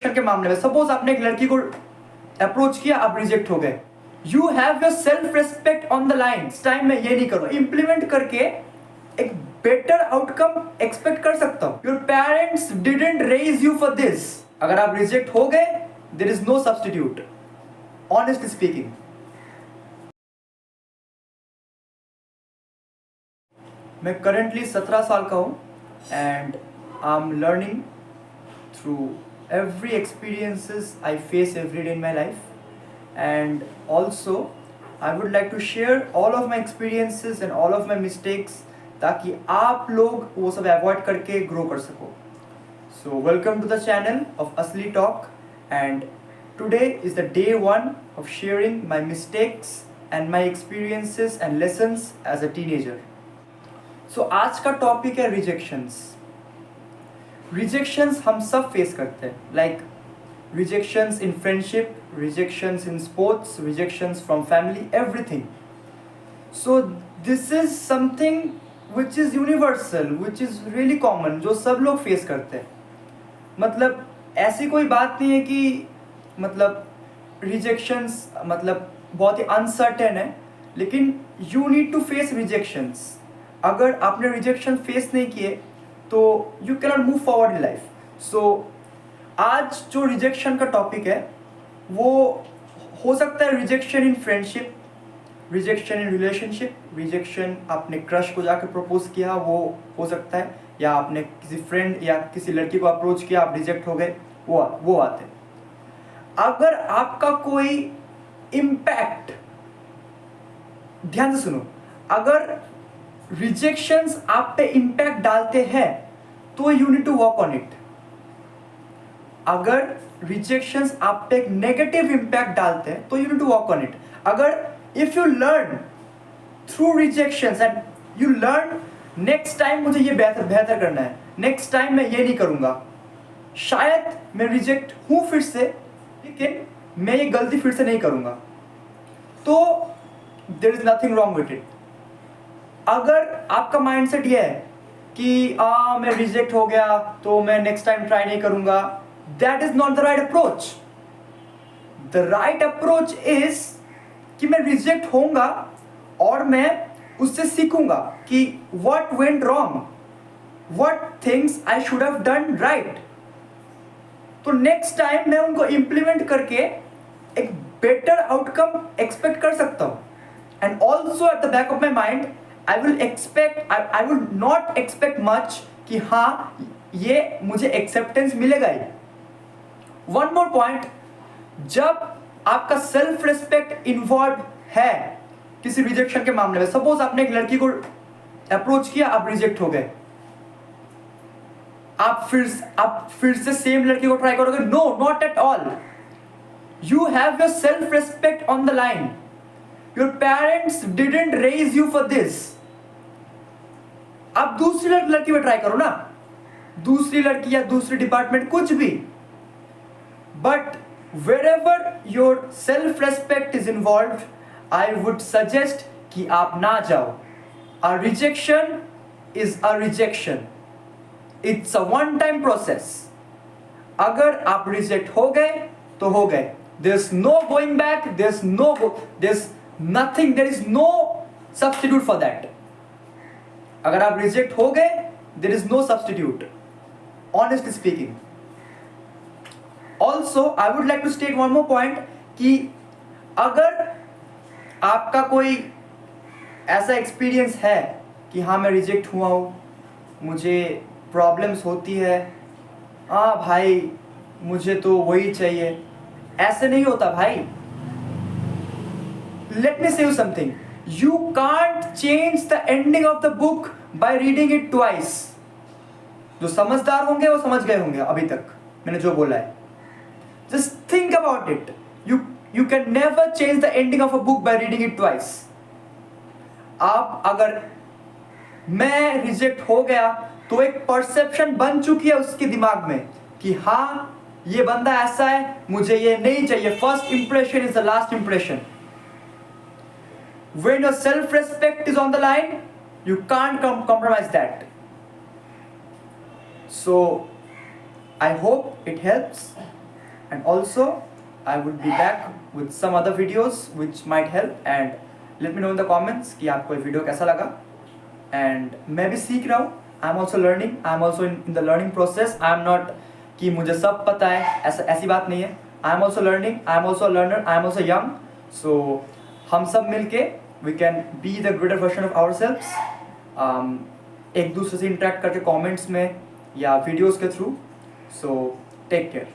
के मामले में सपोज आपने एक लड़की को अप्रोच किया, आप रिजेक्ट हो गए, you have your self respect on the line. इस टाइम में ये नहीं करो, इंप्लीमेंट करके एक बेटर आउटकम एक्सपेक्ट कर सकता हूं। Your parents didn't raise you for this. अगर आप रिजेक्ट हो गए, there is no substitute, honestly speaking. मैं करंटली 17 साल का हूं and I am learning through every experiences I face every day in my life, and also I would like to share all of my experiences and all of my mistakes ताकि आप लोग वो सब avoid करके grow कर सको। So welcome to the channel of Asli Talk, and today is the day 1 of sharing my mistakes and my experiences and lessons as a teenager. So आज का टॉपिक है रिजेक्शंस। रिजेक्शंस हम सब face करते हैं, like rejections in friendship, rejections in sports, rejections from family, everything. So this is something which is universal, which is really common, जो सब लोग फेस करते हैं। मतलब ऐसी कोई बात नहीं है कि मतलब रिजेक्शंस मतलब बहुत ही अनसर्टेन है, लेकिन you need to face rejections. अगर आपने रिजेक्शन फेस नहीं किए तो you can not move forward in life. So आज जो रिजेक्शन का टॉपिक है वो हो सकता है rejection in friendship, rejection in relationship, rejection आपने क्रश को जाकर प्रपोज किया वो हो सकता है, या आपने किसी फ्रेंड या किसी लड़की को अप्रोच किया, आप रिजेक्ट हो गए, वो आते हैं। अगर आपका कोई इम्पैक्ट, ध्यान से सुनो, अगर रिजेक्शंस आप पे इंपैक्ट डालते हैं तो you need to work on it. अगर रिजेक्शंस आप पे एक नेगेटिव इंपैक्ट डालते हैं तो you need to work on it. अगर if you learn through rejections and you learn next time मुझे ये बेहतर करना है, नेक्स्ट टाइम मैं ये नहीं करूंगा, शायद मैं रिजेक्ट हूं फिर से लेकिन मैं ये गलती फिर से नहीं करूंगा, तो there is nothing wrong with it. अगर आपका माइंडसेट ये है कि मैं रिजेक्ट हो गया तो मैं नेक्स्ट टाइम ट्राई नहीं करूंगा, that is not the right approach. The right approach is कि मैं रिजेक्ट होऊंगा और मैं उससे सीखूंगा कि what went wrong, what things I should have done right. तो नेक्स्ट टाइम मैं उनको इंप्लीमेंट करके एक बेटर आउटकम एक्सपेक्ट कर सकता हूं। And also at the back of my mind I will not expect much कि हाँ ये मुझे एक्सेप्टेंस मिलेगा ही। वन मोर पॉइंट, जब आपका सेल्फ रिस्पेक्ट इन्वॉल्व है किसी रिजेक्शन के मामले में, सपोज आपने एक लड़की को अप्रोच किया, आप रिजेक्ट हो गए, आप फिर से सेम लड़की को ट्राई करोगे? No, not at all. You have your self respect on the line. Your parents didn't raise you for this. आप दूसरी लड़की में ट्राई करो ना, दूसरी लड़की या दूसरी डिपार्टमेंट, कुछ भी, but wherever your self respect is involve, I would suggest कि आप ना जाओ। A rejection is a rejection, it's a one time process. अगर आप रिजेक्ट हो गए तो हो गए, there is no going back, there is nothing, there is no substitute for that. अगर आप रिजेक्ट हो गए, there is no substitute, honestly speaking. Also I would like to state one more point कि अगर आपका कोई ऐसा एक्सपीरियंस है कि हाँ मैं रिजेक्ट हुआ हूं, मुझे प्रॉब्लम्स होती है, हाँ भाई मुझे तो वही चाहिए, ऐसे नहीं होता भाई। Let me say you something. You can't change the ending of the book by reading it twice. जो समझदार होंगे वो समझ गए होंगे अभी तक मैंने जो बोला है। Just think about it. You can never change the ending of a book by reading it twice. आप अगर मैं रिजेक्ट हो गया तो एक परसेप्शन बन चुकी है उसके दिमाग में कि हाँ ये बंदा ऐसा है, मुझे ये नहीं चाहिए। First impression is the last impression. When your self-respect is on the line, you can't compromise that. So, I hope it helps. and also I would be back with some other videos which might help, and let me know in the comments कि आपको ये video कैसा लगा. And मैं भी सीख रहा हूँ, I am also learning, I am also in the learning process. I am not कि मुझे सब पता है, ऐसी बात नहीं है. I am also learning, I am also learner, I am also young. So हम सब मिल के we can be the greater version of ourselves. एक दूसरे से इंटरेक्ट करके कमेंट्स में या वीडियोज़ के थ्रू. So take care.